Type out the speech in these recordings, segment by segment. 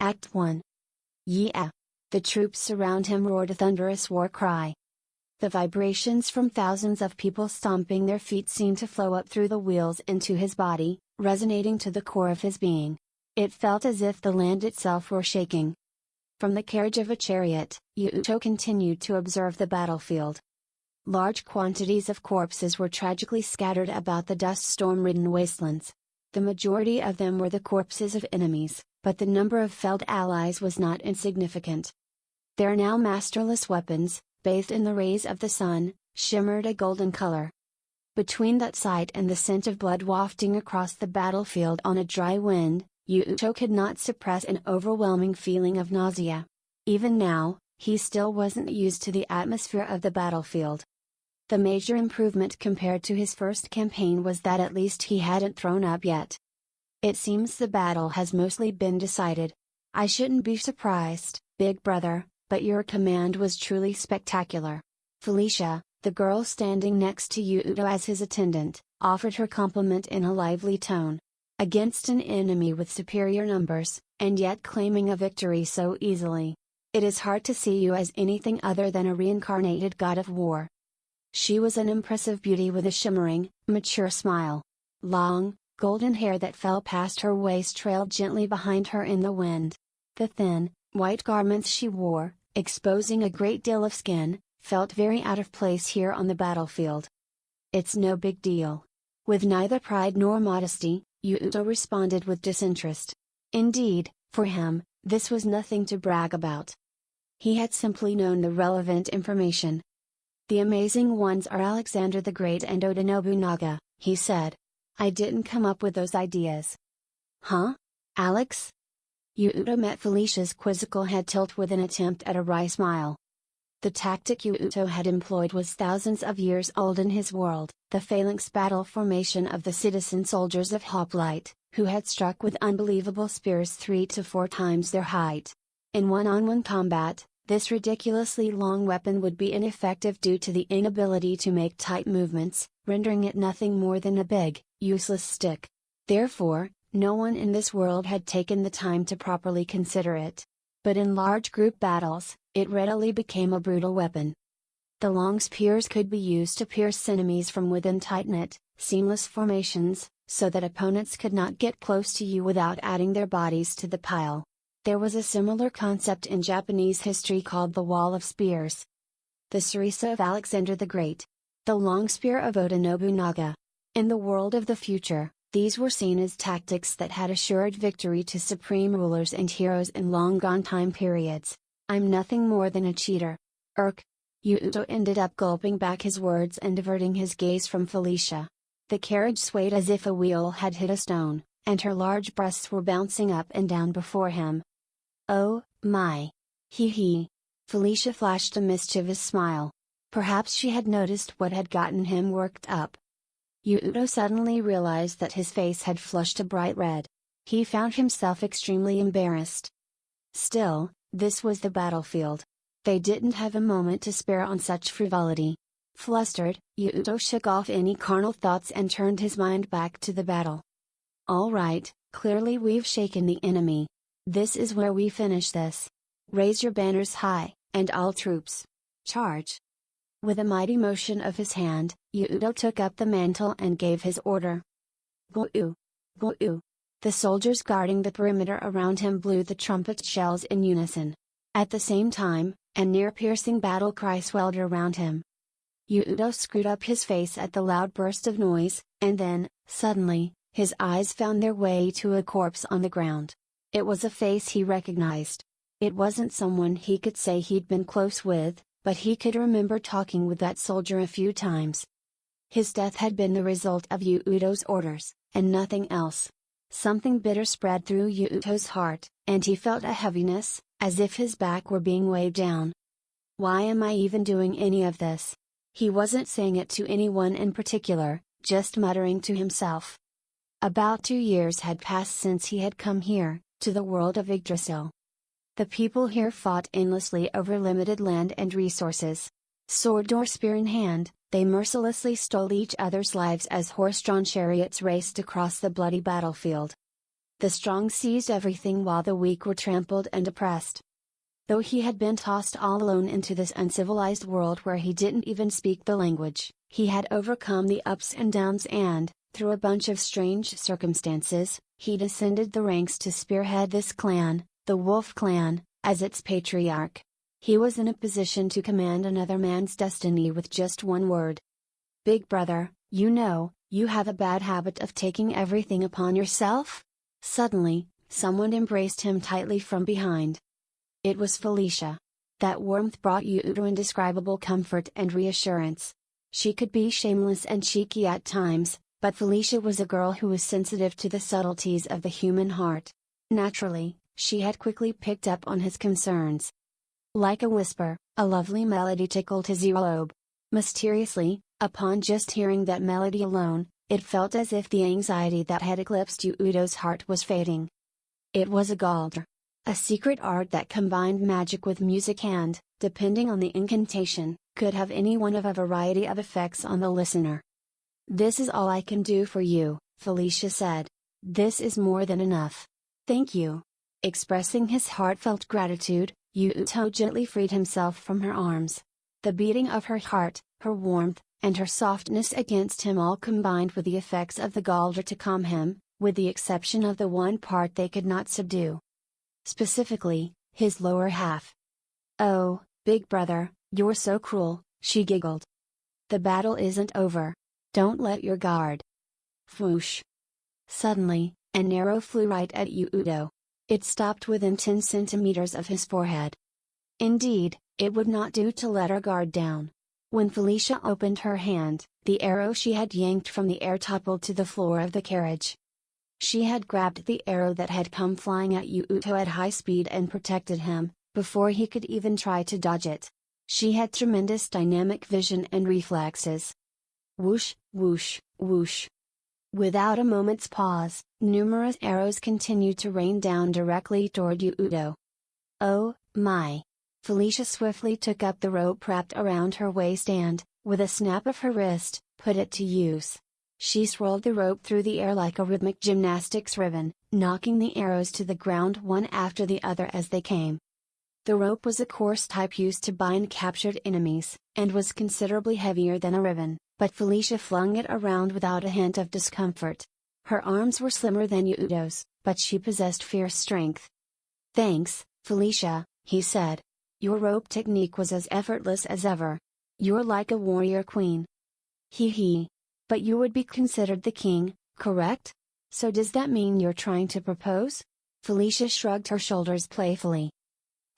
Act 1. Yeah! The troops around him roared a thunderous war cry. The vibrations from thousands of people stomping their feet seemed to flow up through the wheels into his body, resonating to the core of his being. It felt as if the land itself were shaking. From the carriage of a chariot, Yuuto continued to observe the battlefield. Large quantities of corpses were tragically scattered about the dust-storm-ridden wastelands. The majority of them were the corpses of enemies, but the number of felled allies was not insignificant. Their now masterless weapons, bathed in the rays of the sun, shimmered a golden color. Between that sight and the scent of blood wafting across the battlefield on a dry wind, Yuuto could not suppress an overwhelming feeling of nausea. Even now, he still wasn't used to the atmosphere of the battlefield. The major improvement compared to his first campaign was that at least he hadn't thrown up yet. It seems the battle has mostly been decided. I shouldn't be surprised, big brother, but your command was truly spectacular. Felicia, the girl standing next to Yuuto as his attendant, offered her compliment in a lively tone. Against an enemy with superior numbers, and yet claiming a victory so easily. It is hard to see you as anything other than a reincarnated god of war. She was an impressive beauty with a shimmering, mature smile. Long, golden hair that fell past her waist trailed gently behind her in the wind. The thin, white garments she wore, exposing a great deal of skin, felt very out of place here on the battlefield. It's no big deal. With neither pride nor modesty, Yuuto responded with disinterest. Indeed, for him, this was nothing to brag about. He had simply known the relevant information. The amazing ones are Alexander the Great and Oda Nobunaga, he said. I didn't come up with those ideas. Huh? Alex? Yuuto met Felicia's quizzical head tilt with an attempt at a wry smile. The tactic Yuuto had employed was thousands of years old in his world, the phalanx battle formation of the citizen soldiers of Hoplite, who had struck with unbelievable spears 3 to 4 times their height. In one-on-one combat, this ridiculously long weapon would be ineffective due to the inability to make tight movements, rendering it nothing more than a big, useless stick. Therefore, no one in this world had taken the time to properly consider it. But in large group battles, it readily became a brutal weapon. The long spears could be used to pierce enemies from within tight-knit, seamless formations, so that opponents could not get close to you without adding their bodies to the pile. There was a similar concept in Japanese history called the Wall of Spears. The Sarisa of Alexander the Great. The long spear of Oda Nobunaga. In the world of the future, these were seen as tactics that had assured victory to supreme rulers and heroes in long-gone time periods. I'm nothing more than a cheater. Yuuto ended up gulping back his words and diverting his gaze from Felicia. The carriage swayed as if a wheel had hit a stone, and her large breasts were bouncing up and down before him. Oh, my! Hee hee! Felicia flashed a mischievous smile. Perhaps she had noticed what had gotten him worked up. Yuuto suddenly realized that his face had flushed a bright red. He found himself extremely embarrassed. Still, this was the battlefield. They didn't have a moment to spare on such frivolity. Flustered, Yuuto shook off any carnal thoughts and turned his mind back to the battle. All right, clearly we've shaken the enemy. This is where we finish this. Raise your banners high, and all troops, charge! With a mighty motion of his hand, Yuuto took up the mantle and gave his order. Go-oo! Go-oo! The soldiers guarding the perimeter around him blew the trumpet shells in unison. At the same time, a near-piercing battle cry swelled around him. Yuuto screwed up his face at the loud burst of noise, and then, suddenly, his eyes found their way to a corpse on the ground. It was a face he recognized. It wasn't someone he could say he'd been close with, but he could remember talking with that soldier a few times. His death had been the result of Yuuto's orders, and nothing else. Something bitter spread through Yuuto's heart, and he felt a heaviness, as if his back were being weighed down. Why am I even doing any of this? He wasn't saying it to anyone in particular, just muttering to himself. About 2 years had passed since he had come here, to the world of Yggdrasil. The people here fought endlessly over limited land and resources. Sword or spear in hand, they mercilessly stole each other's lives as horse-drawn chariots raced across the bloody battlefield. The strong seized everything while the weak were trampled and oppressed. Though he had been tossed all alone into this uncivilized world where he didn't even speak the language, he had overcome the ups and downs and, through a bunch of strange circumstances, he descended the ranks to spearhead this clan, the Wolf Clan, as its patriarch. He was in a position to command another man's destiny with just one word. "Big brother, you know, you have a bad habit of taking everything upon yourself?" Suddenly, someone embraced him tightly from behind. It was Felicia. That warmth brought Yuuto indescribable comfort and reassurance. She could be shameless and cheeky at times, but Felicia was a girl who was sensitive to the subtleties of the human heart. Naturally, she had quickly picked up on his concerns. Like a whisper, a lovely melody tickled his earlobe. Mysteriously, upon just hearing that melody alone, it felt as if the anxiety that had eclipsed Yuuto's heart was fading. It was a galdr. A secret art that combined magic with music and, depending on the incantation, could have any one of a variety of effects on the listener. "This is all I can do for you," Felicia said. "This is more than enough. Thank you." Expressing his heartfelt gratitude, Yuuto gently freed himself from her arms. The beating of her heart, her warmth, and her softness against him all combined with the effects of the galdr to calm him, with the exception of the one part they could not subdue. Specifically, his lower half. "Oh, big brother, you're so cruel," she giggled. "The battle isn't over. Don't let your guard." Whoosh! Suddenly, an arrow flew right at Yuuto. It stopped within 10 centimeters of his forehead. Indeed, it would not do to let her guard down. When Felicia opened her hand, the arrow she had yanked from the air toppled to the floor of the carriage. She had grabbed the arrow that had come flying at Yuuto at high speed and protected him, before he could even try to dodge it. She had tremendous dynamic vision and reflexes. Whoosh, whoosh, whoosh. Without a moment's pause, numerous arrows continued to rain down directly toward Yuuto. "Oh, my!" Felicia swiftly took up the rope wrapped around her waist and, with a snap of her wrist, put it to use. She swirled the rope through the air like a rhythmic gymnastics ribbon, knocking the arrows to the ground one after the other as they came. The rope was a coarse type used to bind captured enemies, and was considerably heavier than a ribbon, but Felicia flung it around without a hint of discomfort. Her arms were slimmer than Yuuto's, but she possessed fierce strength. "Thanks, Felicia," he said. "Your rope technique was as effortless as ever. You're like a warrior queen." "Hee hee. But you would be considered the king, correct? So does that mean you're trying to propose?" Felicia shrugged her shoulders playfully.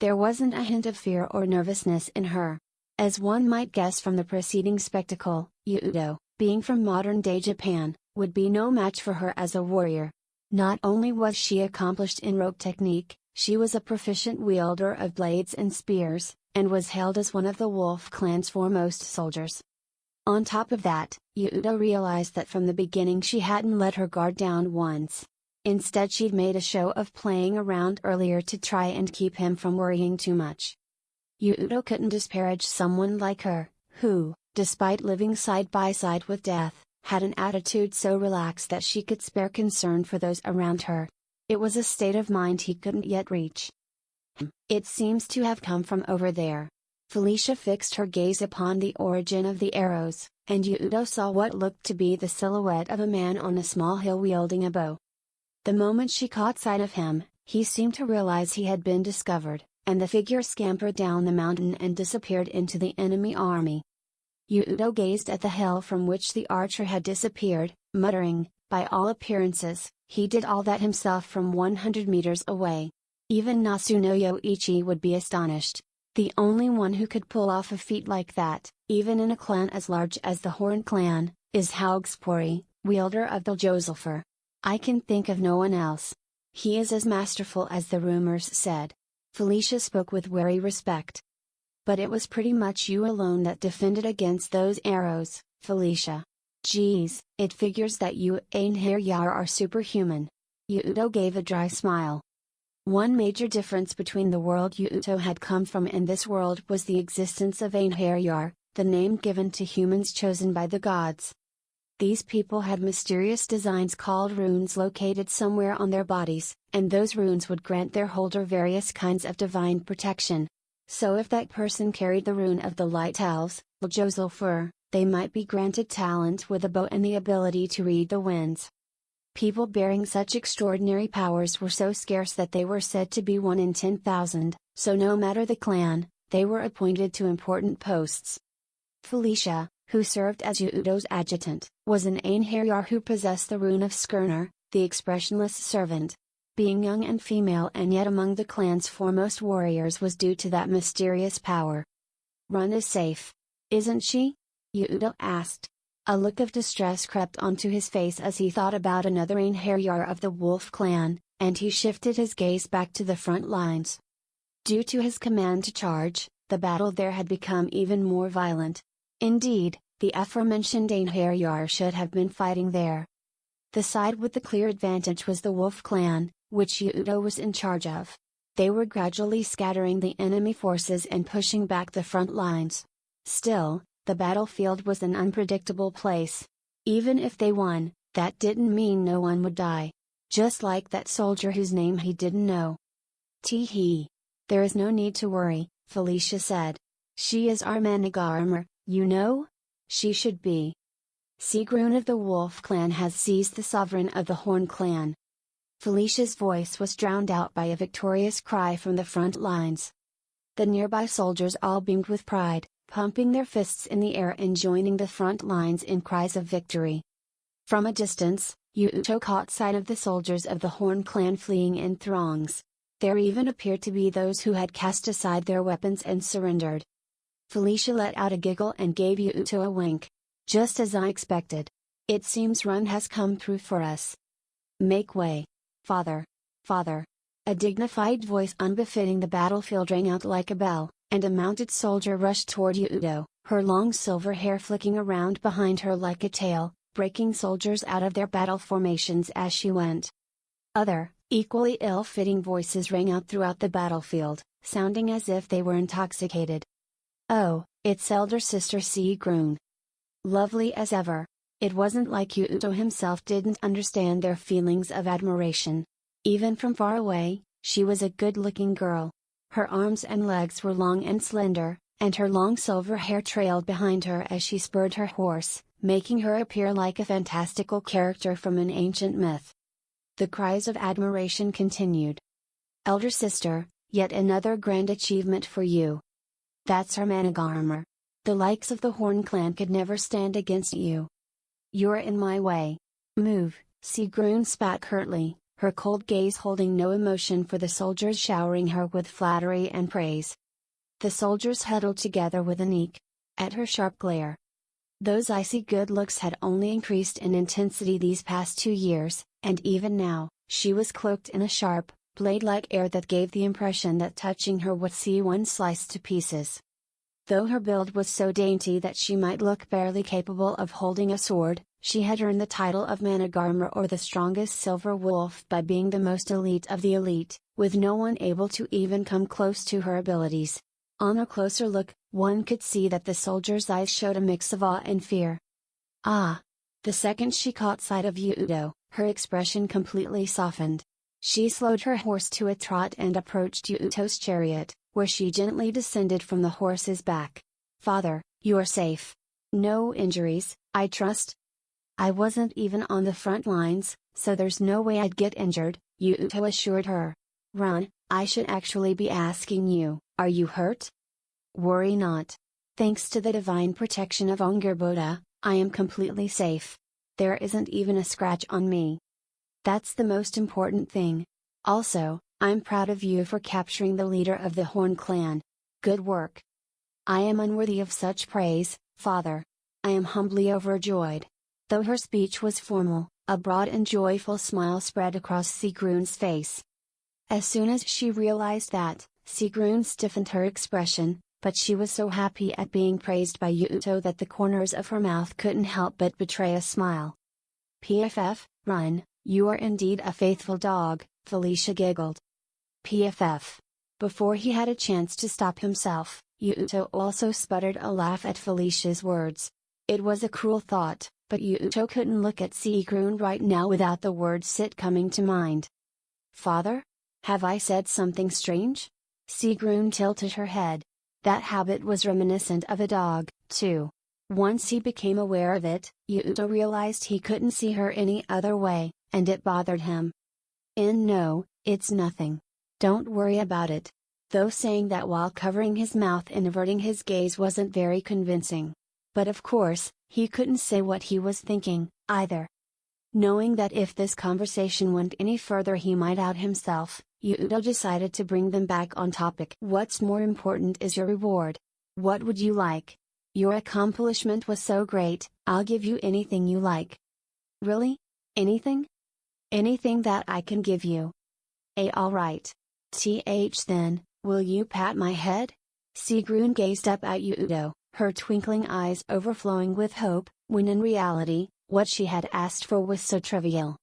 There wasn't a hint of fear or nervousness in her. As one might guess from the preceding spectacle, Yuuto, being from modern-day Japan, would be no match for her as a warrior. Not only was she accomplished in rope technique, she was a proficient wielder of blades and spears, and was hailed as one of the Wolf Clan's foremost soldiers. On top of that, Yuuto realized that from the beginning she hadn't let her guard down once. Instead she'd made a show of playing around earlier to try and keep him from worrying too much. Yuuto couldn't disparage someone like her, who, despite living side by side with death, had an attitude so relaxed that she could spare concern for those around her. It was a state of mind he couldn't yet reach. "It seems to have come from over there." Felicia fixed her gaze upon the origin of the arrows, and Yuuto saw what looked to be the silhouette of a man on a small hill wielding a bow. The moment she caught sight of him, he seemed to realize he had been discovered, and the figure scampered down the mountain and disappeared into the enemy army. Yuuto gazed at the hill from which the archer had disappeared, muttering, "By all appearances, he did all that himself from 100 meters away. Even Nasuno Yoichi would be astonished. The only one who could pull off a feat like that, even in a clan as large as the Horn clan, is Haou, wielder of the Josulfur. I can think of no one else. He is as masterful as the rumors said." Felicia spoke with wary respect. "But it was pretty much you alone that defended against those arrows, Felicia. Geez, it figures that you Einherjar are superhuman." Yuuto gave a dry smile. One major difference between the world Yuuto had come from and this world was the existence of Einherjar, the name given to humans chosen by the gods. These people had mysterious designs called runes located somewhere on their bodies, and those runes would grant their holder various kinds of divine protection. So if that person carried the rune of the Light Elves, Ljozulfur, they might be granted talent with a bow and the ability to read the winds. People bearing such extraordinary powers were so scarce that they were said to be 1 in 10,000, so no matter the clan, they were appointed to important posts. Felicia, who served as Yuuto's adjutant, was an Einherjar who possessed the rune of Skirner, the expressionless servant. Being young and female and yet among the clan's foremost warriors was due to that mysterious power. Run is safe, isn't she? Yuuto asked. A look of distress crept onto his face as he thought about another Einherjar of the Wolf clan, and he shifted his gaze back to the front lines. Due to his command to charge, the battle there had become even more violent. Indeed, the aforementioned Einherjar should have been fighting there. The side with the clear advantage was the Wolf clan, which Yuuto was in charge of. They were gradually scattering the enemy forces and pushing back the front lines. Still, the battlefield was an unpredictable place. Even if they won, that didn't mean no one would die. Just like that soldier whose name he didn't know. Tee-hee. There is no need to worry, Felicia said. She is our Managarmer, you know? She should be. Sigrun of the Wolf clan has seized the sovereign of the Horn clan. Felicia's voice was drowned out by a victorious cry from the front lines. The nearby soldiers all beamed with pride, pumping their fists in the air and joining the front lines in cries of victory. From a distance, Yuuto caught sight of the soldiers of the Horn clan fleeing in throngs. There even appeared to be those who had cast aside their weapons and surrendered. Felicia let out a giggle and gave Yuuto a wink. Just as I expected. It seems Run has come through for us. Make way. Father. Father. A dignified voice unbefitting the battlefield rang out like a bell, and a mounted soldier rushed toward Yuuto, her long silver hair flicking around behind her like a tail, breaking soldiers out of their battle formations as she went. Other, equally ill-fitting voices rang out throughout the battlefield, sounding as if they were intoxicated. Oh, it's elder sister Sigrun. Lovely as ever. It wasn't like Yuuto himself didn't understand their feelings of admiration. Even from far away, she was a good-looking girl. Her arms and legs were long and slender, and her long silver hair trailed behind her as she spurred her horse, making her appear like a fantastical character from an ancient myth. The cries of admiration continued. Elder sister, yet another grand achievement for you. That's our Managarmer. The likes of the Horn clan could never stand against you. You're in my way. Move, Sigrun spat curtly, her cold gaze holding no emotion for the soldiers showering her with flattery and praise. The soldiers huddled together with an eek at her sharp glare. Those icy good looks had only increased in intensity these past 2 years, and even now, she was cloaked in a sharp, blade-like air that gave the impression that touching her would see one sliced to pieces. Though her build was so dainty that she might look barely capable of holding a sword, she had earned the title of Managarmer or the strongest silver wolf by being the most elite of the elite, with no one able to even come close to her abilities. On a closer look, one could see that the soldier's eyes showed a mix of awe and fear. Ah! The second she caught sight of Yuuto, her expression completely softened. She slowed her horse to a trot and approached Yuuto's chariot, where she gently descended from the horse's back. Father, you're safe. No injuries, I trust? I wasn't even on the front lines, so there's no way I'd get injured, Yuuto assured her. Run, I should actually be asking you, are you hurt? Worry not. Thanks to the divine protection of Angerboda, I am completely safe. There isn't even a scratch on me. That's the most important thing. Also, I'm proud of you for capturing the leader of the Horn clan. Good work. I am unworthy of such praise, Father. I am humbly overjoyed. Though her speech was formal, a broad and joyful smile spread across Sigrun's face. As soon as she realized that, Sigrun stiffened her expression, but she was so happy at being praised by Yuuto that the corners of her mouth couldn't help but betray a smile. PFF, Run, you are indeed a faithful dog, Felicia giggled. PFF. Before he had a chance to stop himself, Yuuto also sputtered a laugh at Felicia's words. It was a cruel thought, but Yuuto couldn't look at Sigrun right now without the word sit coming to mind. Father? Have I said something strange? Sigrun tilted her head. That habit was reminiscent of a dog, too. Once he became aware of it, Yuuto realized he couldn't see her any other way, and it bothered him. No, it's nothing. Don't worry about it. Though saying that while covering his mouth and averting his gaze wasn't very convincing. But of course, he couldn't say what he was thinking, either. Knowing that if this conversation went any further he might out himself, Yuuto decided to bring them back on topic. What's more important is your reward. What would you like? Your accomplishment was so great, I'll give you anything you like. Really? Anything? Anything that I can give you. Alright. Then, will you pat my head? Sigrun gazed up at Yuuto, her twinkling eyes overflowing with hope, when in reality, what she had asked for was so trivial.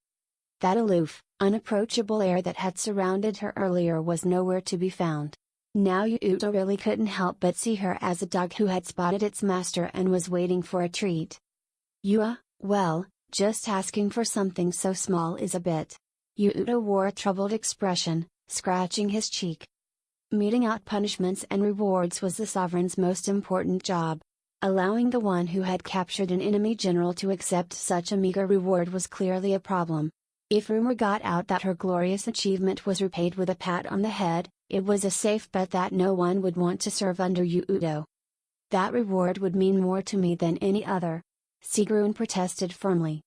That aloof, unapproachable air that had surrounded her earlier was nowhere to be found. Now Yuuto really couldn't help but see her as a dog who had spotted its master and was waiting for a treat. Well, just asking for something so small is a bit. Yuuto wore a troubled expression, scratching his cheek. Meting out punishments and rewards was the sovereign's most important job. Allowing the one who had captured an enemy general to accept such a meager reward was clearly a problem. If rumor got out that her glorious achievement was repaid with a pat on the head, it was a safe bet that no one would want to serve under Yuuto. That reward would mean more to me than any other. Sigrun protested firmly.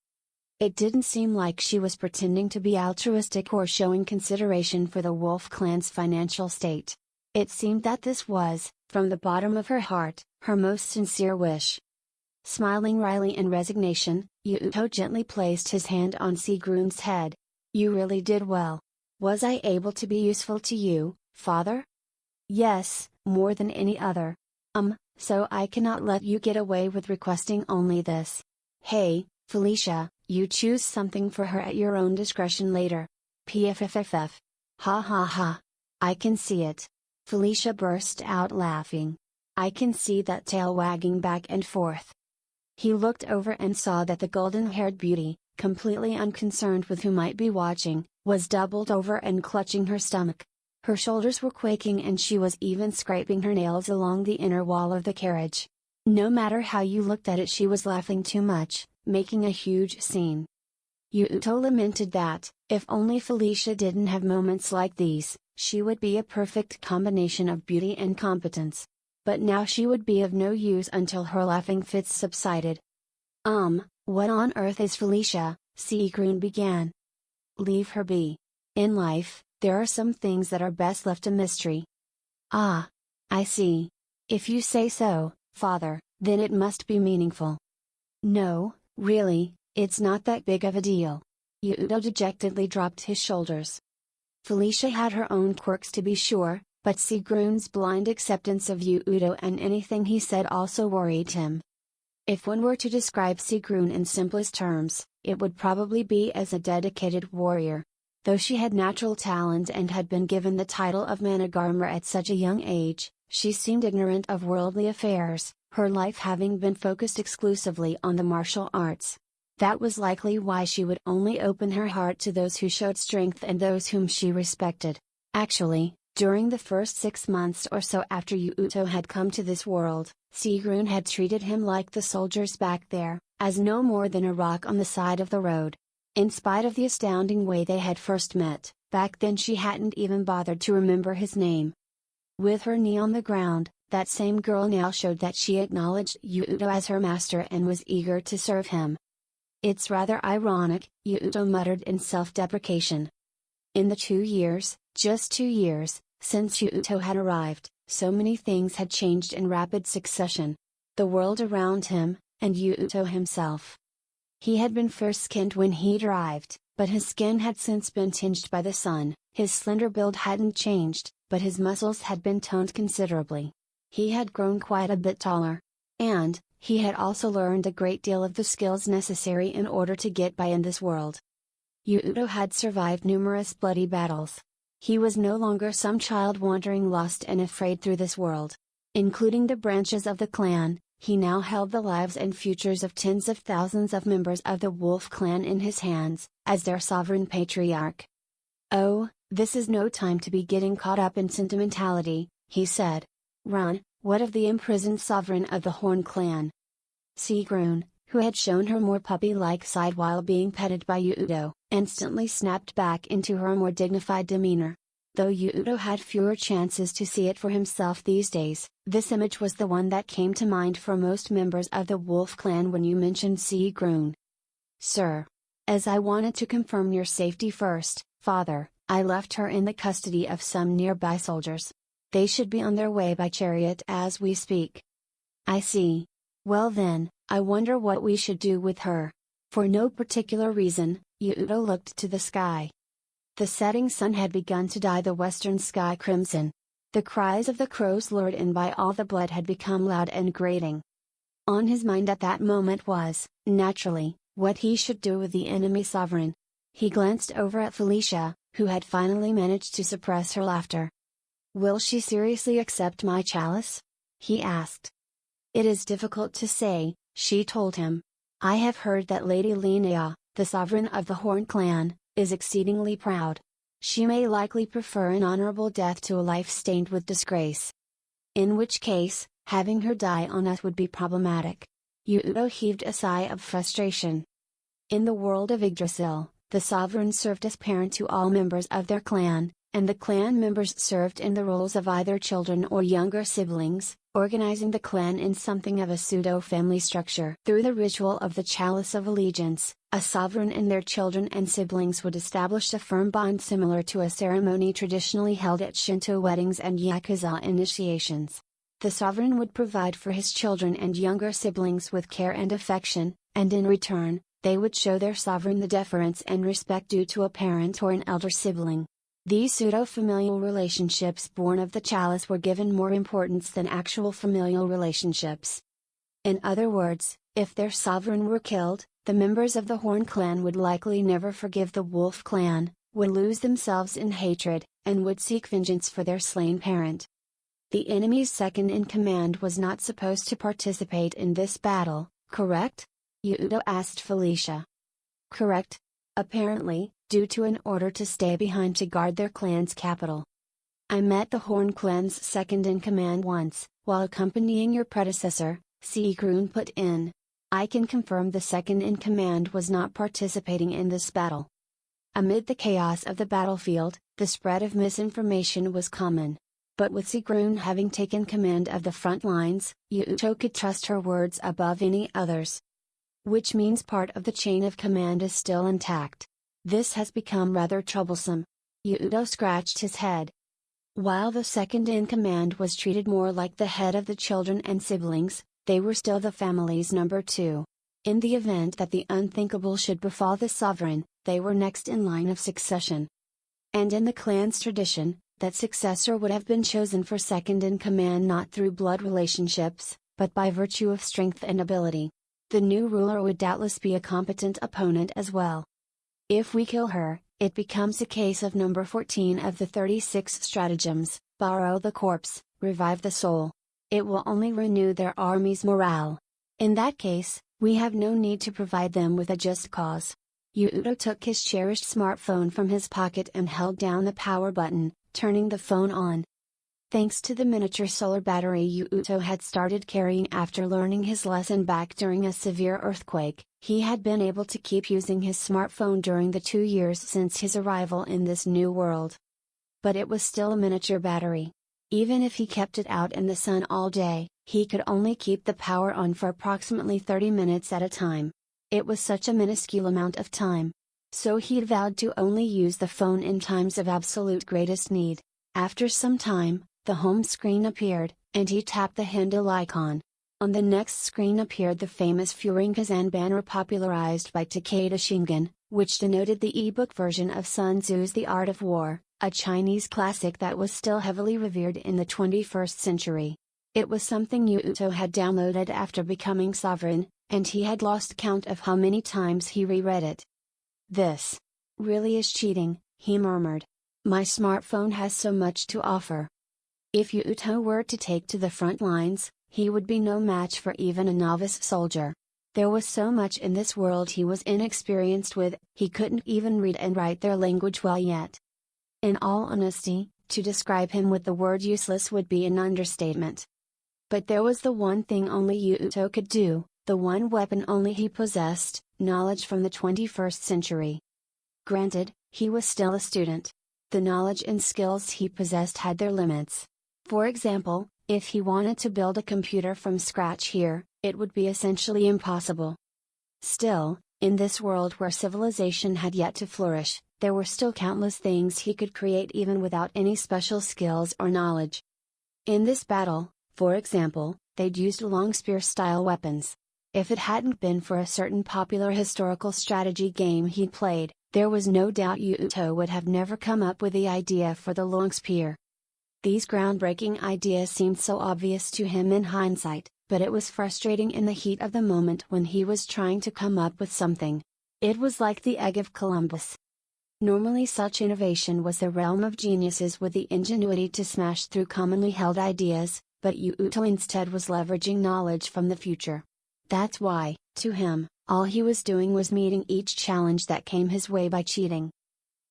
It didn't seem like she was pretending to be altruistic or showing consideration for the Wolf clan's financial state. It seemed that this was, from the bottom of her heart, her most sincere wish. Smiling wryly in resignation, Yuuto gently placed his hand on Sigrun's head. You really did well. Was I able to be useful to you, father? Yes, more than any other. So I cannot let you get away with requesting only this. Hey, Felicia, you choose something for her at your own discretion later. Pfff. Ha ha ha. I can see it. Felicia burst out laughing. I can see that tail wagging back and forth. He looked over and saw that the golden-haired beauty, completely unconcerned with who might be watching, was doubled over and clutching her stomach. Her shoulders were quaking and she was even scraping her nails along the inner wall of the carriage. No matter how you looked at it, she was laughing too much, making a huge scene. Yuuto lamented that, if only Felicia didn't have moments like these, she would be a perfect combination of beauty and competence. But now she would be of no use until her laughing fits subsided. What on earth is Felicia? Sigrun began. Leave her be. In life, there are some things that are best left a mystery. Ah. I see. If you say so, father, then it must be meaningful. No, really, it's not that big of a deal. Yuuto dejectedly dropped his shoulders. Felicia had her own quirks to be sure, but Sigrun's blind acceptance of Yuuto and anything he said also worried him. If one were to describe Sigrun in simplest terms, it would probably be as a dedicated warrior. Though she had natural talent and had been given the title of Managarmr at such a young age, she seemed ignorant of worldly affairs, her life having been focused exclusively on the martial arts. That was likely why she would only open her heart to those who showed strength and those whom she respected. Actually, during the first 6 months or so after Yuuto had come to this world, Sigrun had treated him like the soldiers back there, as no more than a rock on the side of the road. In spite of the astounding way they had first met, back then she hadn't even bothered to remember his name. With her knee on the ground, that same girl now showed that she acknowledged Yuuto as her master and was eager to serve him. It's rather ironic, Yuuto muttered in self-deprecation. In the 2 years, just 2 years, since Yuuto had arrived, so many things had changed in rapid succession. The world around him, and Yuuto himself. He had been fair-skinned when he'd arrived, but his skin had since been tinged by the sun, his slender build hadn't changed, but his muscles had been toned considerably. He had grown quite a bit taller. And, he had also learned a great deal of the skills necessary in order to get by in this world. Yuuto had survived numerous bloody battles. He was no longer some child wandering lost and afraid through this world. Including the branches of the clan, he now held the lives and futures of tens of thousands of members of the Wolf clan in his hands, as their sovereign patriarch. "Oh, this is no time to be getting caught up in sentimentality," he said. "Run, what of the imprisoned sovereign of the Horn clan?" Sigrun, who had shown her more puppy-like side while being petted by Yuuto, instantly snapped back into her more dignified demeanor. Though Yuuto had fewer chances to see it for himself these days, this image was the one that came to mind for most members of the Wolf clan when you mentioned Sigrun. "Sir. As I wanted to confirm your safety first, Father, I left her in the custody of some nearby soldiers. They should be on their way by chariot as we speak." "I see. Well then, I wonder what we should do with her." For no particular reason, Yuuto looked to the sky. The setting sun had begun to dye the western sky crimson. The cries of the crows lured in by all the blood had become loud and grating. On his mind at that moment was, naturally, what he should do with the enemy sovereign. He glanced over at Felicia, who had finally managed to suppress her laughter. "Will she seriously accept my chalice?" he asked. "It is difficult to say," she told him. "I have heard that Lady Linnea, the sovereign of the Horn clan, is exceedingly proud. She may likely prefer an honorable death to a life stained with disgrace. In which case, having her die on us would be problematic." Yuuto heaved a sigh of frustration. In the world of Yggdrasil, the sovereign served as parent to all members of their clan, and the clan members served in the roles of either children or younger siblings, organizing the clan in something of a pseudo-family structure. Through the ritual of the Chalice of Allegiance, a sovereign and their children and siblings would establish a firm bond similar to a ceremony traditionally held at Shinto weddings and Yakuza initiations. The sovereign would provide for his children and younger siblings with care and affection, and in return, they would show their sovereign the deference and respect due to a parent or an elder sibling. These pseudo-familial relationships born of the chalice were given more importance than actual familial relationships. In other words, if their sovereign were killed, the members of the Horn clan would likely never forgive the Wolf clan, would lose themselves in hatred, and would seek vengeance for their slain parent. The enemy's second in command was not supposed to participate in this battle, correct? Yuuto asked Felicia. Correct. Apparently, due to an order to stay behind to guard their clan's capital. "I met the Horn clan's second in command once, while accompanying your predecessor," Sigrun put in. "I can confirm the second in command was not participating in this battle." Amid the chaos of the battlefield, the spread of misinformation was common. But with Sigrun having taken command of the front lines, Yuuto could trust her words above any others. Which means part of the chain of command is still intact. This has become rather troublesome. Yuuto scratched his head. While the second in command was treated more like the head of the children and siblings, they were still the family's number two. In the event that the unthinkable should befall the sovereign, they were next in line of succession. And in the clan's tradition, that successor would have been chosen for second in command not through blood relationships, but by virtue of strength and ability. The new ruler would doubtless be a competent opponent as well. If we kill her, it becomes a case of number 14 of the 36 stratagems: borrow the corpse, revive the soul. It will only renew their army's morale. In that case, we have no need to provide them with a just cause. Yuuto took his cherished smartphone from his pocket and held down the power button, turning the phone on. Thanks to the miniature solar battery Yuuto had started carrying after learning his lesson back during a severe earthquake, he had been able to keep using his smartphone during the 2 years since his arrival in this new world. But it was still a miniature battery. Even if he kept it out in the sun all day, he could only keep the power on for approximately 30 minutes at a time. It was such a minuscule amount of time. So he'd vowed to only use the phone in times of absolute greatest need. After some time, the home screen appeared, and he tapped the handle icon. On the next screen appeared the famous Furin-Kazan banner popularized by Takeda Shingen, which denoted the ebook version of Sun Tzu's The Art of War, a Chinese classic that was still heavily revered in the 21st century. It was something Yuuto had downloaded after becoming sovereign, and he had lost count of how many times he reread it. "This really is cheating," he murmured. "My smartphone has so much to offer." If Yuuto were to take to the front lines, he would be no match for even a novice soldier. There was so much in this world he was inexperienced with, he couldn't even read and write their language well yet. In all honesty, to describe him with the word useless would be an understatement. But there was the one thing only Yuuto could do, the one weapon only he possessed, knowledge from the 21st century. Granted, he was still a student. The knowledge and skills he possessed had their limits. For example, if he wanted to build a computer from scratch here, it would be essentially impossible. Still, in this world where civilization had yet to flourish, there were still countless things he could create even without any special skills or knowledge. In this battle, for example, they'd used long spear-style weapons. If it hadn't been for a certain popular historical strategy game he'd played, there was no doubt Yuuto would have never come up with the idea for the long spear. These groundbreaking ideas seemed so obvious to him in hindsight, but it was frustrating in the heat of the moment when he was trying to come up with something. It was like the egg of Columbus. Normally such innovation was the realm of geniuses with the ingenuity to smash through commonly held ideas, but Yuuto instead was leveraging knowledge from the future. That's why, to him, all he was doing was meeting each challenge that came his way by cheating.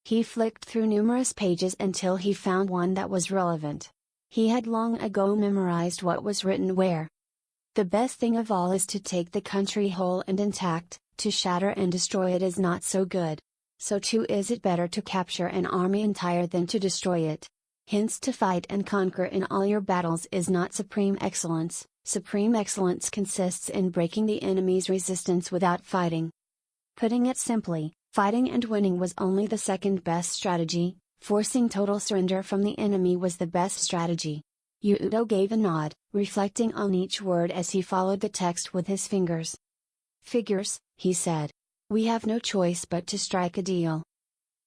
He flicked through numerous pages until he found one that was relevant. He had long ago memorized what was written where. The best thing of all is to take the country whole and intact, to shatter and destroy it is not so good. So too is it better to capture an army entire than to destroy it. Hence to fight and conquer in all your battles is not supreme excellence. Supreme excellence consists in breaking the enemy's resistance without fighting. Putting it simply, fighting and winning was only the second best strategy, forcing total surrender from the enemy was the best strategy. Yuuto gave a nod, reflecting on each word as he followed the text with his fingers. Figures, he said. We have no choice but to strike a deal.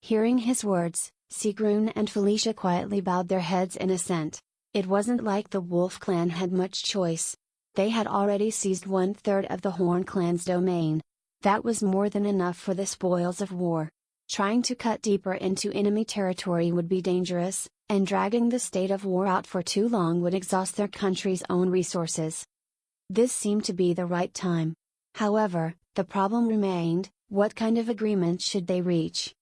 Hearing his words, Sigrun and Felicia quietly bowed their heads in assent. It wasn't like the Wolf clan had much choice. They had already seized 1/3 of the Horn clan's domain. That was more than enough for the spoils of war. Trying to cut deeper into enemy territory would be dangerous, and dragging the state of war out for too long would exhaust their country's own resources. This seemed to be the right time. However, the problem remained, what kind of agreement should they reach?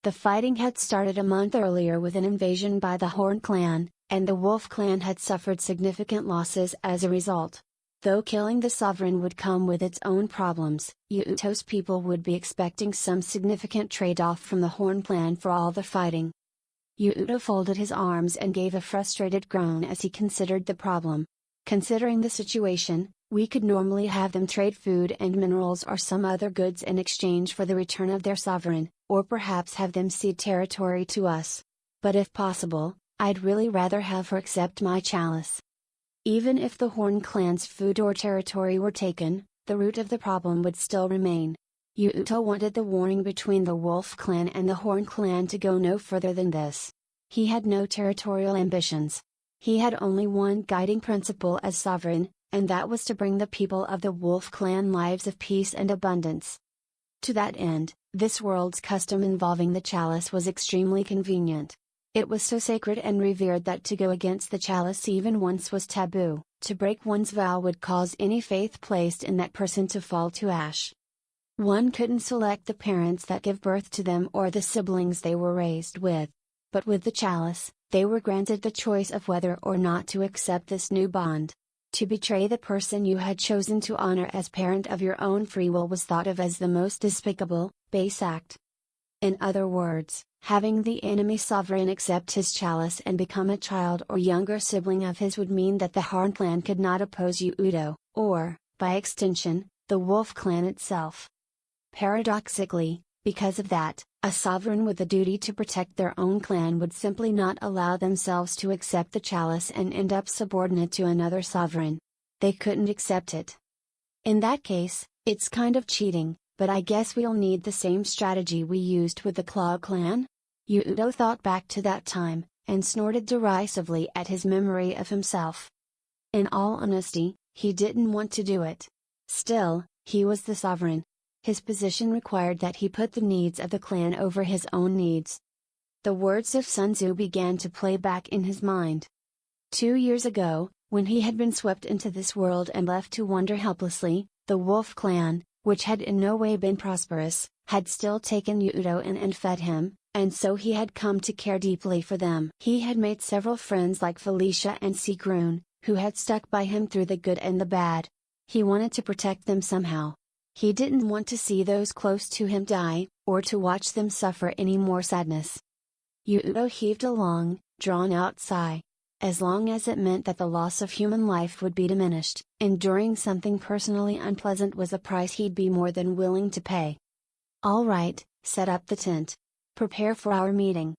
The fighting had started a month earlier with an invasion by the Horn clan, and the Wolf clan had suffered significant losses as a result. Though killing the sovereign would come with its own problems, Yuuto's people would be expecting some significant trade-off from the Horn clan for all the fighting. Yuuto folded his arms and gave a frustrated groan as he considered the problem. Considering the situation, we could normally have them trade food and minerals or some other goods in exchange for the return of their sovereign, or perhaps have them cede territory to us. But if possible, I'd really rather have her accept my chalice. Even if the Horn clan's food or territory were taken, the root of the problem would still remain. Yuuto wanted the warring between the Wolf clan and the Horn clan to go no further than this. He had no territorial ambitions. He had only one guiding principle as sovereign, and that was to bring the people of the Wolf clan lives of peace and abundance. To that end, this world's custom involving the chalice was extremely convenient. It was so sacred and revered that to go against the chalice even once was taboo. To break one's vow would cause any faith placed in that person to fall to ash. One couldn't select the parents that give birth to them or the siblings they were raised with. But with the chalice, they were granted the choice of whether or not to accept this new bond. To betray the person you had chosen to honor as parent of your own free will was thought of as the most despicable, base act. In other words, having the enemy sovereign accept his chalice and become a child or younger sibling of his would mean that the Horn clan could not oppose Yuuto, or, by extension, the Wolf clan itself. Paradoxically, because of that, a sovereign with the duty to protect their own clan would simply not allow themselves to accept the chalice and end up subordinate to another sovereign. They couldn't accept it. In that case, it's kind of cheating, but I guess we'll need the same strategy we used with the Claw clan? Yuuto thought back to that time, and snorted derisively at his memory of himself. In all honesty, he didn't want to do it. Still, he was the sovereign. His position required that he put the needs of the clan over his own needs. The words of Sun Tzu began to play back in his mind. 2 years ago, When he had been swept into this world and left to wander helplessly, the wolf clan, which had in no way been prosperous, had still taken Yuuto in and fed him, and so he had come to care deeply for them. He had made several friends like Felicia and Sigrun, who had stuck by him through the good and the bad. He wanted to protect them somehow. He didn't want to see those close to him die, or to watch them suffer any more sadness. Yuuto heaved a long, drawn-out sigh. As long as it meant that the loss of human life would be diminished, enduring something personally unpleasant was a price he'd be more than willing to pay. "All right, set up the tent. Prepare for our meeting."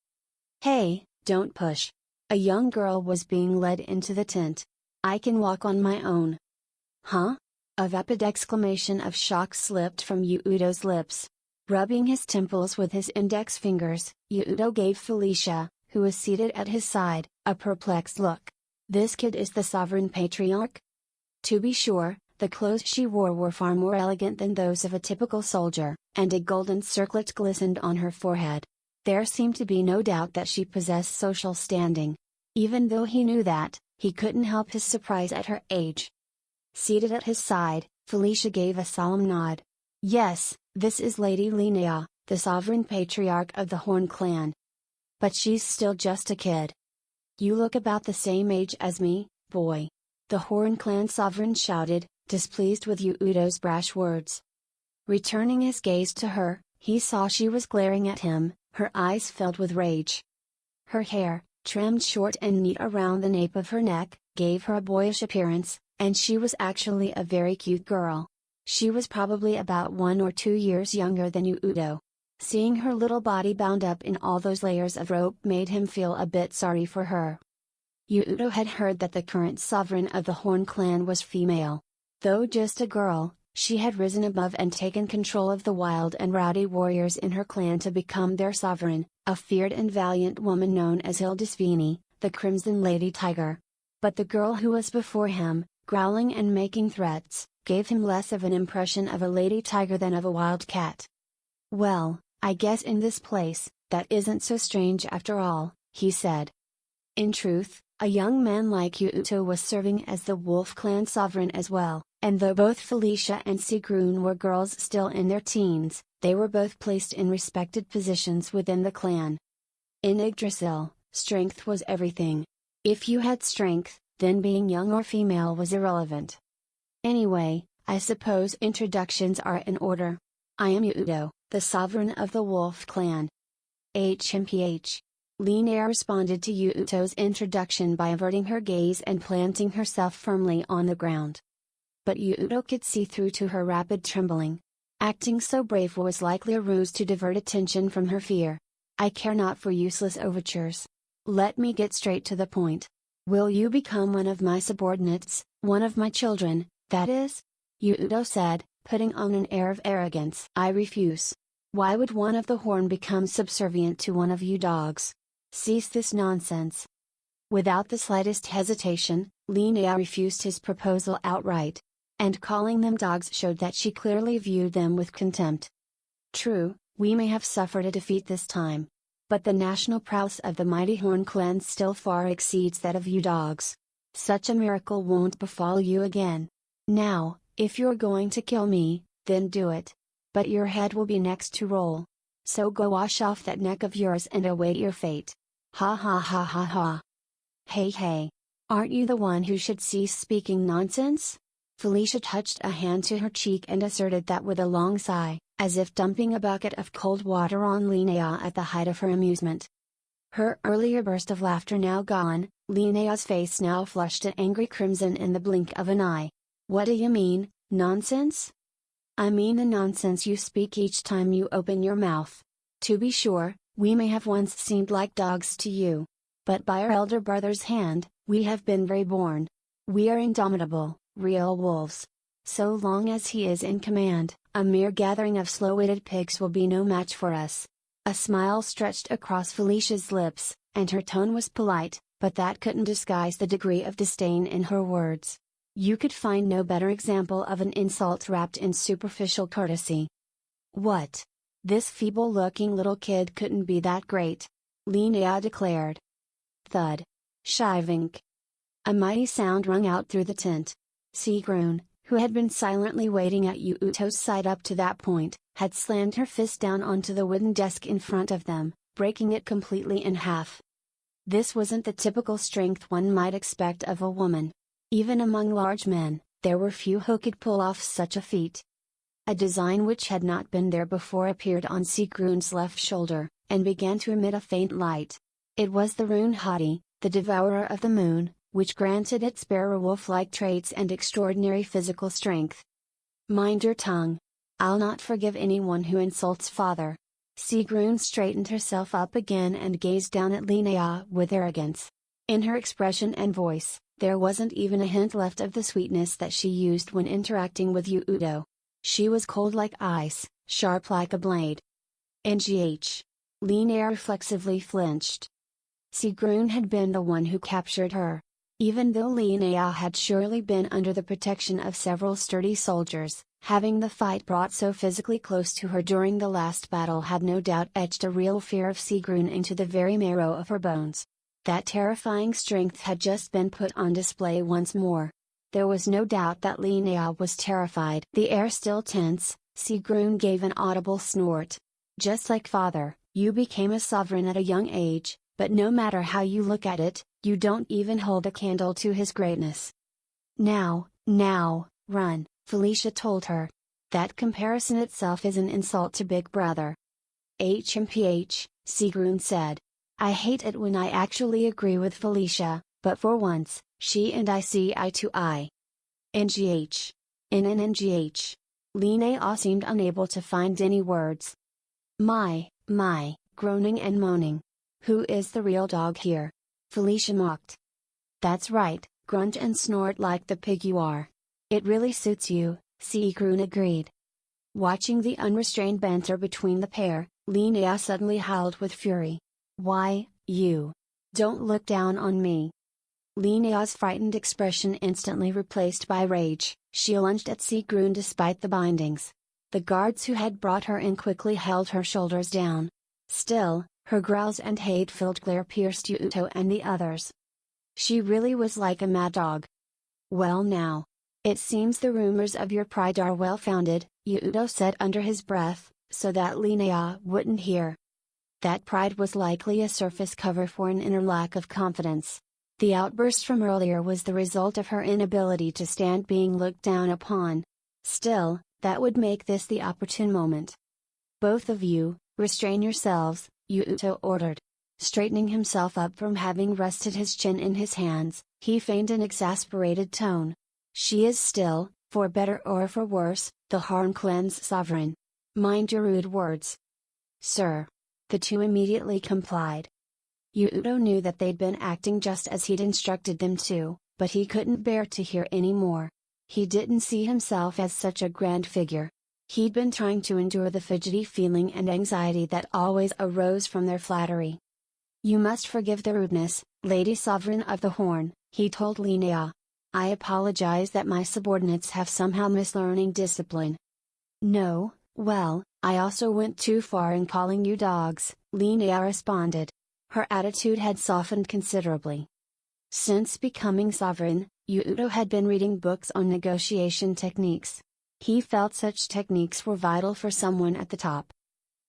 "Hey, don't push." A young girl was being led into the tent. "I can walk on my own." "Huh?" A vapid exclamation of shock slipped from Yuuto's lips. Rubbing his temples with his index fingers, Yuuto gave Felicia, who was seated at his side, a perplexed look. "This kid is the sovereign patriarch?" To be sure, the clothes she wore were far more elegant than those of a typical soldier, and a golden circlet glistened on her forehead. There seemed to be no doubt that she possessed social standing. Even though he knew that, he couldn't help his surprise at her age. Seated at his side, Felicia gave a solemn nod. "Yes, this is Lady Linnea, the sovereign patriarch of the Horn clan. But she's still just a kid." "You look about the same age as me, boy," the Horn clan sovereign shouted, displeased with Yuuto's brash words. Returning his gaze to her, he saw she was glaring at him, her eyes filled with rage. Her hair, trimmed short and neat around the nape of her neck, gave her a boyish appearance, and she was actually a very cute girl. She was probably about 1 or 2 years younger than Yuuto. Seeing her little body bound up in all those layers of rope made him feel a bit sorry for her. Yuuto had heard that the current sovereign of the Horn clan was female. Though just a girl, she had risen above and taken control of the wild and rowdy warriors in her clan to become their sovereign, a feared and valiant woman known as Hildisvini, the Crimson Lady Tiger. But the girl who was before him, growling and making threats, gave him less of an impression of a lady tiger than of a wild cat. "Well, I guess in this place, that isn't so strange after all," he said. In truth, a young man like Yuuto was serving as the Wolf Clan sovereign as well, and though both Felicia and Sigrun were girls still in their teens, they were both placed in respected positions within the clan. In Yggdrasil, strength was everything. If you had strength, then being young or female was irrelevant. Anyway, I suppose introductions are in order. I am Yuuto, the sovereign of the Wolf Clan. HMPH. Linnea responded to Yuuto's introduction by averting her gaze and planting herself firmly on the ground. But Yuuto could see through to her rapid trembling. Acting so brave was likely a ruse to divert attention from her fear. "I care not for useless overtures. Let me get straight to the point. Will you become one of my subordinates, one of my children, that is?" Yuuto said, putting on an air of arrogance. "I refuse. Why would one of the Horn become subservient to one of you dogs? Cease this nonsense." Without the slightest hesitation, Linnea refused his proposal outright. And calling them dogs showed that she clearly viewed them with contempt. "True, we may have suffered a defeat this time. But the national prowess of the mighty Horn clan still far exceeds that of you dogs. Such a miracle won't befall you again. Now, if you're going to kill me, then do it. But your head will be next to roll. So go wash off that neck of yours and await your fate. Ha ha ha ha ha. Hey hey. Aren't you the one who should cease speaking nonsense?" Felicia touched a hand to her cheek and asserted that with a long sigh, as if dumping a bucket of cold water on Linnea at the height of her amusement. Her earlier burst of laughter now gone, Linnea's face now flushed an angry crimson in the blink of an eye. "What do you mean, nonsense?" "I mean the nonsense you speak each time you open your mouth. To be sure, we may have once seemed like dogs to you. But by our elder brother's hand, we have been reborn. We are indomitable, real wolves. So long as he is in command, a mere gathering of slow-witted pigs will be no match for us." A smile stretched across Felicia's lips, and her tone was polite, but that couldn't disguise the degree of disdain in her words. You could find no better example of an insult wrapped in superficial courtesy. "What? This feeble-looking little kid couldn't be that great," Linnea declared. Thud. Shivink. A mighty sound rung out through the tent. Sigrun, who had been silently waiting at Yuuto's side up to that point, had slammed her fist down onto the wooden desk in front of them, breaking it completely in half. This wasn't the typical strength one might expect of a woman. Even among large men, there were few who could pull off such a feat. A design which had not been there before appeared on Sigrun's left shoulder, and began to emit a faint light. It was the rune Hati, the devourer of the moon, which granted its bearer wolf-like traits and extraordinary physical strength. Mind your tongue. I'll not forgive anyone who insults father. Sigrun straightened herself up again and gazed down at Linnea with arrogance. In her expression and voice, there wasn't even a hint left of the sweetness that she used when interacting with Yuuto. She was cold like ice, sharp like a blade. Ngh. Linnea reflexively flinched. Sigrun had been the one who captured her. Even though Linnea had surely been under the protection of several sturdy soldiers, having the fight brought so physically close to her during the last battle had no doubt etched a real fear of Sigrun into the very marrow of her bones. That terrifying strength had just been put on display once more. There was no doubt that Linnea was terrified. The air still tense, Sigrun gave an audible snort. Just like father, you became a sovereign at a young age, but no matter how you look at it, you don't even hold a candle to his greatness. Now, run, Felicia told her. That comparison itself is an insult to Big Brother. HMPH, Sigrun said. I hate it when I actually agree with Felicia, but for once, she and I see eye to eye. NGH. NNNGH. Linnea seemed unable to find any words. My, groaning and moaning. Who is the real dog here? Felicia mocked. That's right, grunt and snort like the pig you are. It really suits you, Sigrun agreed. Watching the unrestrained banter between the pair, Linnea suddenly howled with fury. Why, you! Don't look down on me! Linnea's frightened expression instantly replaced by rage. She lunged at Sigrun despite the bindings. The guards who had brought her in quickly held her shoulders down. Still, her growls and hate-filled glare pierced Yuuto and the others. She really was like a mad dog. Well now. It seems the rumors of your pride are well-founded, Yuuto said under his breath, so that Linnea wouldn't hear. That pride was likely a surface cover for an inner lack of confidence. The outburst from earlier was the result of her inability to stand being looked down upon. Still, that would make this the opportune moment. Both of you, restrain yourselves, Yuuto ordered. Straightening himself up from having rested his chin in his hands, he feigned an exasperated tone. She is still, for better or for worse, the Harm Clan's sovereign. Mind your rude words. Sir. The two immediately complied. Yuuto knew that they'd been acting just as he'd instructed them to, but he couldn't bear to hear any more. He didn't see himself as such a grand figure. He'd been trying to endure the fidgety feeling and anxiety that always arose from their flattery. You must forgive the rudeness, Lady Sovereign of the Horn, he told Linnea. I apologize that my subordinates have somehow missed learning discipline. No, well, I also went too far in calling you dogs, Linnea responded. Her attitude had softened considerably. Since becoming sovereign, Yuuto had been reading books on negotiation techniques. He felt such techniques were vital for someone at the top.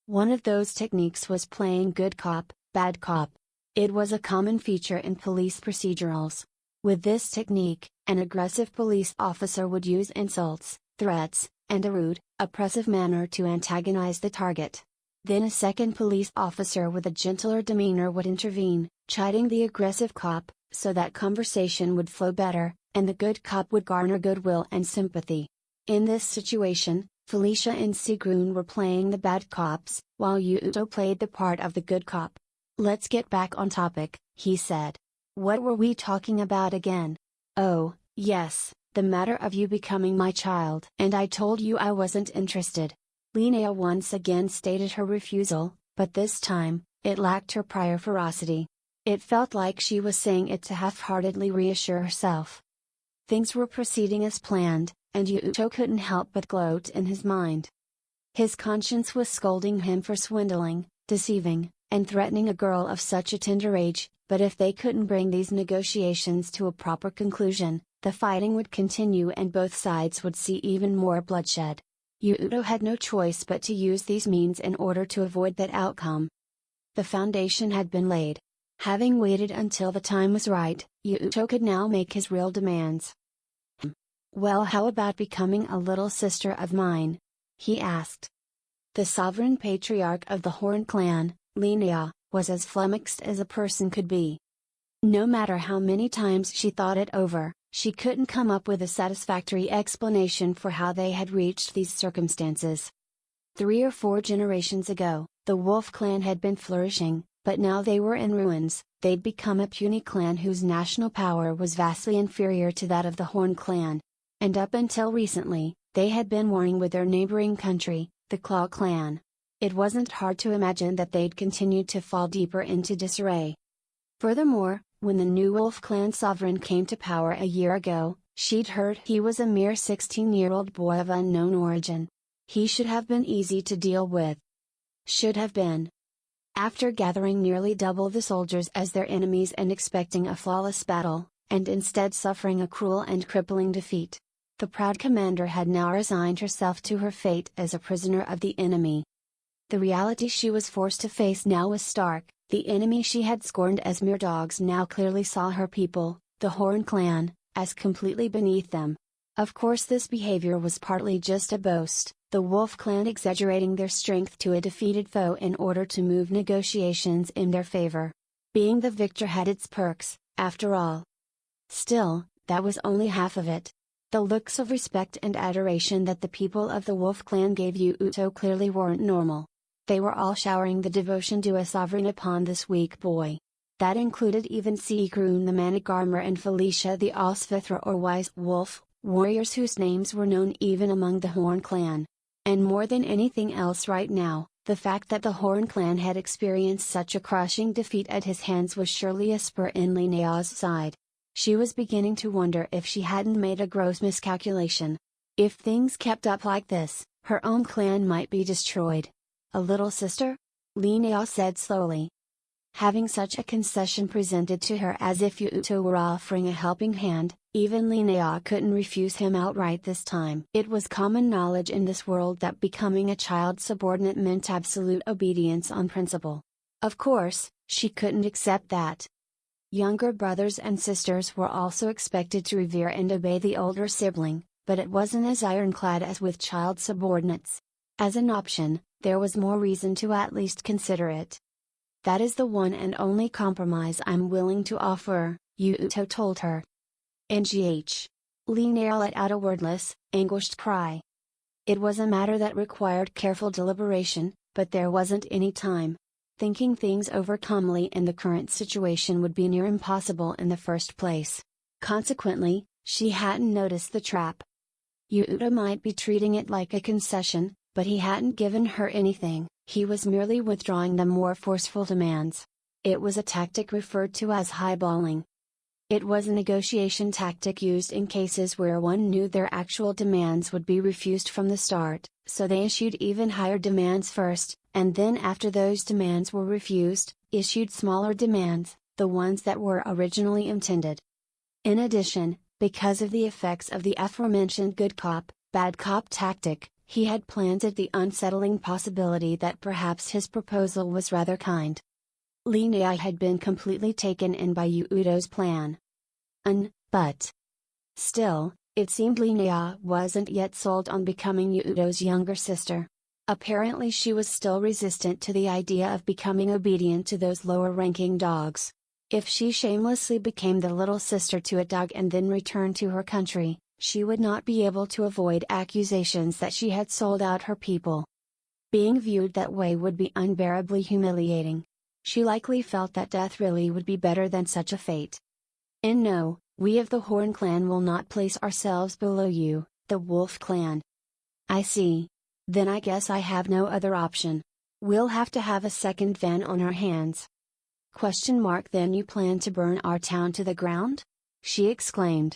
One of those techniques was playing good cop, bad cop. It was a common feature in police procedurals. With this technique, an aggressive police officer would use insults, threats, and a rude, oppressive manner to antagonize the target. Then a second police officer with a gentler demeanor would intervene, chiding the aggressive cop, so that conversation would flow better, and the good cop would garner goodwill and sympathy. In this situation, Felicia and Sigrun were playing the bad cops, while Yuuto played the part of the good cop. Let's get back on topic, he said. What were we talking about again? Oh, yes, the matter of you becoming my child. And I told you I wasn't interested. Linnea once again stated her refusal, but this time, it lacked her prior ferocity. It felt like she was saying it to half-heartedly reassure herself. Things were proceeding as planned, and Yuuto couldn't help but gloat in his mind. His conscience was scolding him for swindling, deceiving, and threatening a girl of such a tender age, but if they couldn't bring these negotiations to a proper conclusion, the fighting would continue and both sides would see even more bloodshed. Yuuto had no choice but to use these means in order to avoid that outcome. The foundation had been laid. Having waited until the time was right, Yuuto could now make his real demands. "Well, how about becoming a little sister of mine?" he asked. The sovereign patriarch of the Horn clan, Linnea, was as flummoxed as a person could be. No matter how many times she thought it over, she couldn't come up with a satisfactory explanation for how they had reached these circumstances. 3 or 4 generations ago, the Wolf clan had been flourishing, but now they were in ruins. They'd become a puny clan whose national power was vastly inferior to that of the Horn clan. And up until recently, they had been warring with their neighboring country, the Claw clan. It wasn't hard to imagine that they'd continued to fall deeper into disarray. Furthermore, when the new Wolf clan sovereign came to power a year ago, she'd heard he was a mere 16-year-old boy of unknown origin. He should have been easy to deal with. Should have been. After gathering nearly double the soldiers as their enemies and expecting a flawless battle, and instead suffering a cruel and crippling defeat, the proud commander had now resigned herself to her fate as a prisoner of the enemy. The reality she was forced to face now was stark. The enemy she had scorned as mere dogs now clearly saw her people, the Horn clan, as completely beneath them. Of course, this behavior was partly just a boast, the Wolf clan exaggerating their strength to a defeated foe in order to move negotiations in their favor. Being the victor had its perks, after all. Still, that was only half of it. The looks of respect and adoration that the people of the Wolf clan gave Yuuto clearly weren't normal. They were all showering the devotion due a sovereign upon this weak boy. That included even Hyakuren the Manic Armor and Felicia the Osvithra or Wise Wolf, warriors whose names were known even among the Horn clan. And more than anything else right now, the fact that the Horn clan had experienced such a crushing defeat at his hands was surely a spur in Linnea's side. She was beginning to wonder if she hadn't made a gross miscalculation. If things kept up like this, her own clan might be destroyed. "A little sister?" Linnea said slowly. Having such a concession presented to her as if Yuuto were offering a helping hand, even Linnea couldn't refuse him outright this time. It was common knowledge in this world that becoming a child subordinate meant absolute obedience on principle. Of course, she couldn't accept that. Younger brothers and sisters were also expected to revere and obey the older sibling, but it wasn't as ironclad as with child subordinates. As an option, there was more reason to at least consider it. "That is the one and only compromise I'm willing to offer," Yuuto told her. "NGH." Linnea let out a wordless, anguished cry. It was a matter that required careful deliberation, but there wasn't any time. Thinking things over calmly in the current situation would be near impossible in the first place. Consequently, she hadn't noticed the trap. Yuuto might be treating it like a concession, but he hadn't given her anything, he was merely withdrawing the more forceful demands. It was a tactic referred to as highballing. It was a negotiation tactic used in cases where one knew their actual demands would be refused from the start, so they issued even higher demands first, and then after those demands were refused, issued smaller demands, the ones that were originally intended. In addition, because of the effects of the aforementioned good cop, bad cop tactic, he had planted the unsettling possibility that perhaps his proposal was rather kind. Linnea had been completely taken in by Yuuto's plan. But still, it seemed Linnea wasn't yet sold on becoming Yuuto's younger sister. Apparently she was still resistant to the idea of becoming obedient to those lower-ranking dogs. If she shamelessly became the little sister to a dog and then returned to her country, she would not be able to avoid accusations that she had sold out her people. Being viewed that way would be unbearably humiliating. She likely felt that death really would be better than such a fate. And no, we of the Horn clan will not place ourselves below you, the Wolf clan. "I see. Then I guess I have no other option. We'll have to have a second van on our hands." Then you plan to burn our town to the ground?" she exclaimed.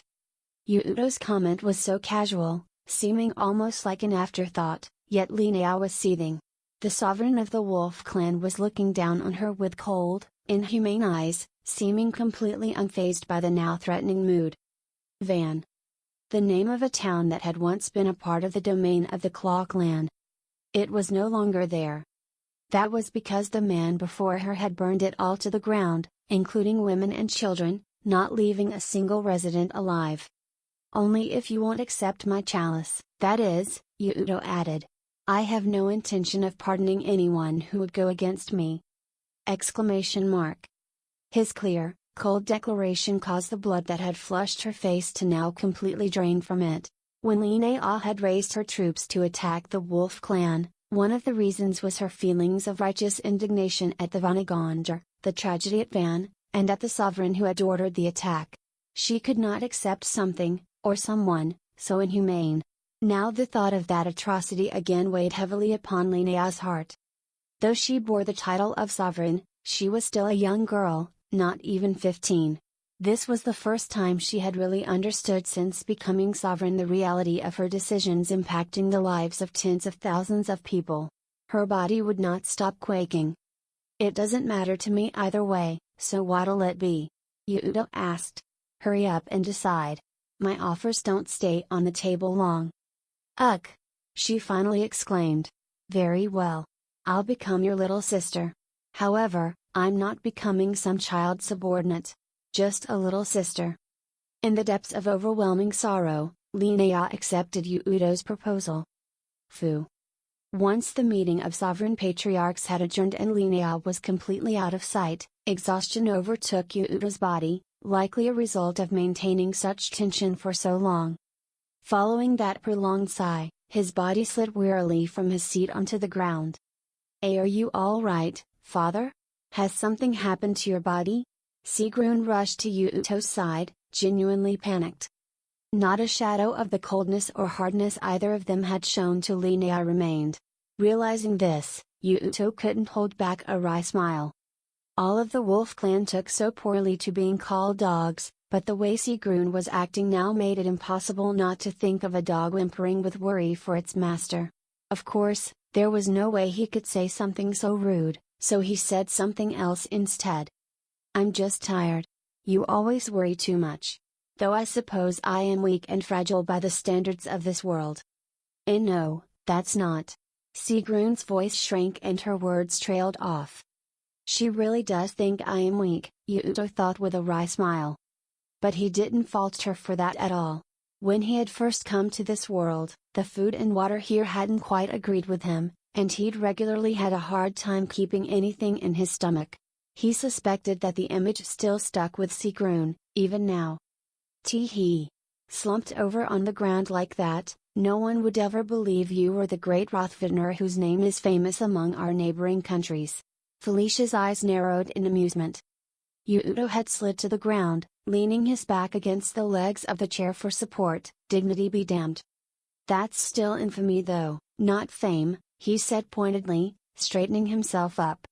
Yuuto's comment was so casual, seeming almost like an afterthought, yet Linnea was seething. The sovereign of the Wolf clan was looking down on her with cold, inhumane eyes, seeming completely unfazed by the now threatening mood. Van. The name of a town that had once been a part of the domain of the Claw clan. It was no longer there. That was because the man before her had burned it all to the ground, including women and children, not leaving a single resident alive. Only if you won't accept my chalice, that is, Yuuto added. I have no intention of pardoning anyone who would go against me. Exclamation mark. His clear, cold declaration caused the blood that had flushed her face to now completely drain from it. When Linnea had raised her troops to attack the Wolf clan, one of the reasons was her feelings of righteous indignation at the Vanagandr, the tragedy at Van, and at the sovereign who had ordered the attack. She could not accept something, or someone, so inhumane. Now the thought of that atrocity again weighed heavily upon Linnea's heart. Though she bore the title of sovereign, she was still a young girl, not even 15. This was the first time she had really understood since becoming sovereign the reality of her decisions impacting the lives of tens of thousands of people. Her body would not stop quaking. It doesn't matter to me either way, so what'll it be? Yuuto asked. Hurry up and decide. My offers don't stay on the table long. Ugh! She finally exclaimed. Very well. I'll become your little sister. However, I'm not becoming some child subordinate. Just a little sister. In the depths of overwhelming sorrow, Linnea accepted Yuuto's proposal. Fu. Once the meeting of sovereign patriarchs had adjourned and Linnea was completely out of sight, exhaustion overtook Yuuto's body, likely a result of maintaining such tension for so long. Following that prolonged sigh, his body slid wearily from his seat onto the ground. Are you all right, father? Has something happened to your body? Sigrun rushed to Yuuto's side, genuinely panicked. Not a shadow of the coldness or hardness either of them had shown to Linnea remained. Realizing this, Yuuto couldn't hold back a wry smile. All of the Wolf clan took so poorly to being called dogs, but the way Sigrun was acting now made it impossible not to think of a dog whimpering with worry for its master. Of course, there was no way he could say something so rude, so he said something else instead. I'm just tired. You always worry too much. Though I suppose I am weak and fragile by the standards of this world. No, that's not. Sigrun's voice shrank and her words trailed off. She really does think I am weak, Yuuto thought with a wry smile. But he didn't fault her for that at all. When he had first come to this world, the food and water here hadn't quite agreed with him, and he'd regularly had a hard time keeping anything in his stomach. He suspected that the image still stuck with Sigrun, even now. Tee-hee. Slumped over on the ground like that, no one would ever believe you were the great Hrothvidnir whose name is famous among our neighboring countries. Felicia's eyes narrowed in amusement. Yuuto had slid to the ground, leaning his back against the legs of the chair for support, dignity be damned. That's still infamy though, not fame, he said pointedly, straightening himself up.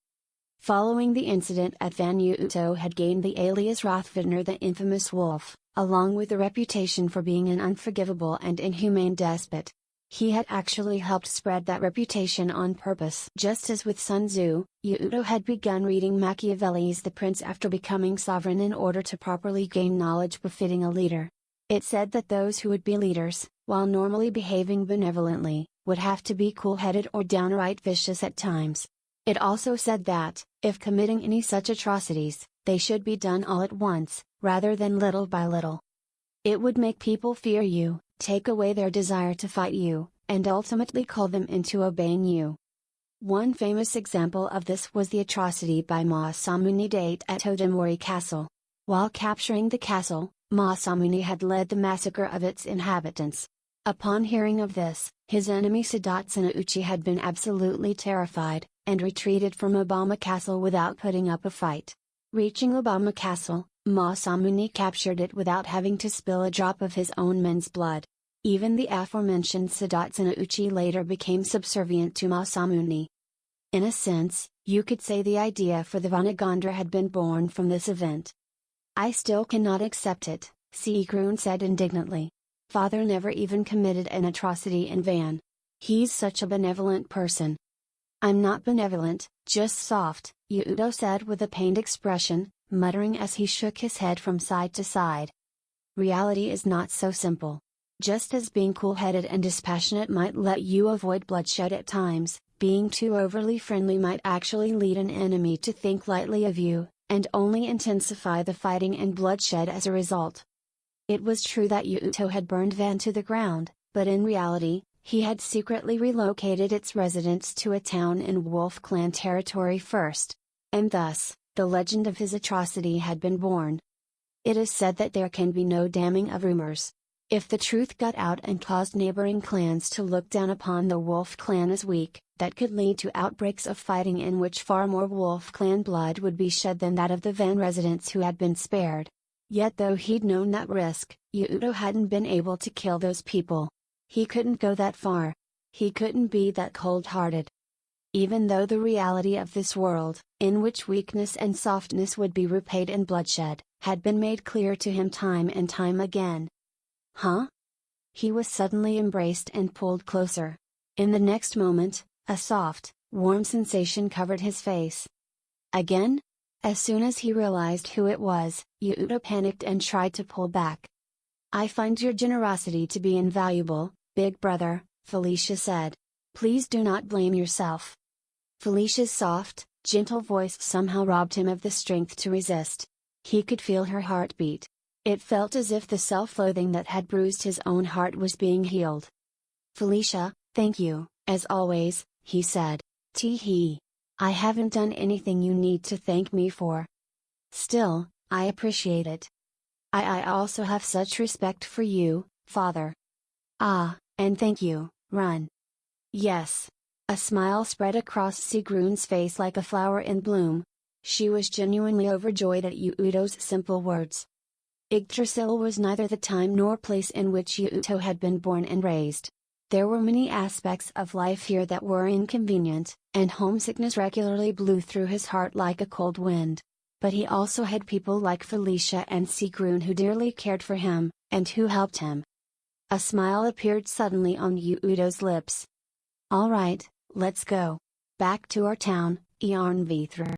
Following the incident at Van, Yuuto had gained the alias Hrothvidnir the infamous wolf, along with the reputation for being an unforgivable and inhumane despot. He had actually helped spread that reputation on purpose. Just as with Sun Tzu, Yuuto had begun reading Machiavelli's The Prince after becoming sovereign in order to properly gain knowledge befitting a leader. It said that those who would be leaders, while normally behaving benevolently, would have to be cool-headed or downright vicious at times. It also said that, if committing any such atrocities, they should be done all at once, rather than little by little. It would make people fear you, take away their desire to fight you, and ultimately call them into obeying you. One famous example of this was the atrocity by Masamune date at Todamori Castle. While capturing the castle, Masamune had led the massacre of its inhabitants. Upon hearing of this, his enemy Sadatsune Uchi had been absolutely terrified, and retreated from Obama Castle without putting up a fight. Reaching Obama Castle, Masamune captured it without having to spill a drop of his own men's blood. Even the aforementioned Sadatsune Uchi later became subservient to Masamune. In a sense, you could say the idea for the Vanagandra had been born from this event. I still cannot accept it, Sigrun said indignantly. Father never even committed an atrocity in Van. He's such a benevolent person. I'm not benevolent, just soft, Yuuto said with a pained expression, muttering as he shook his head from side to side. Reality is not so simple. Just as being cool-headed and dispassionate might let you avoid bloodshed at times, being too overly friendly might actually lead an enemy to think lightly of you, and only intensify the fighting and bloodshed as a result. It was true that Yuuto had burned Van to the ground, but in reality, he had secretly relocated its residents to a town in Wolf Clan territory first. And thus, the legend of his atrocity had been born. It is said that there can be no damming of rumors. If the truth got out and caused neighboring clans to look down upon the Wolf Clan as weak, that could lead to outbreaks of fighting in which far more Wolf Clan blood would be shed than that of the Van residents who had been spared. Yet though he'd known that risk, Yuuto hadn't been able to kill those people. He couldn't go that far. He couldn't be that cold-hearted. Even though the reality of this world, in which weakness and softness would be repaid in bloodshed, had been made clear to him time and time again. Huh? He was suddenly embraced and pulled closer. In the next moment, a soft, warm sensation covered his face. Again? As soon as he realized who it was, Yuuto panicked and tried to pull back. I find your generosity to be invaluable, big brother, Felicia said. Please do not blame yourself. Felicia's soft, gentle voice somehow robbed him of the strength to resist. He could feel her heartbeat. It felt as if the self-loathing that had bruised his own heart was being healed. Felicia, thank you, as always, he said. Tee-hee. I haven't done anything you need to thank me for. Still, I appreciate it. I also have such respect for you, father. Ah, and thank you, Run. Yes. A smile spread across Sigrun's face like a flower in bloom. She was genuinely overjoyed at Yuuto's simple words. Yggdrasil was neither the time nor place in which Yuuto had been born and raised. There were many aspects of life here that were inconvenient, and homesickness regularly blew through his heart like a cold wind. But he also had people like Felicia and Sigrun who dearly cared for him, and who helped him. A smile appeared suddenly on Yuuto's lips. All right, let's go. Back to our town, Earnvithra.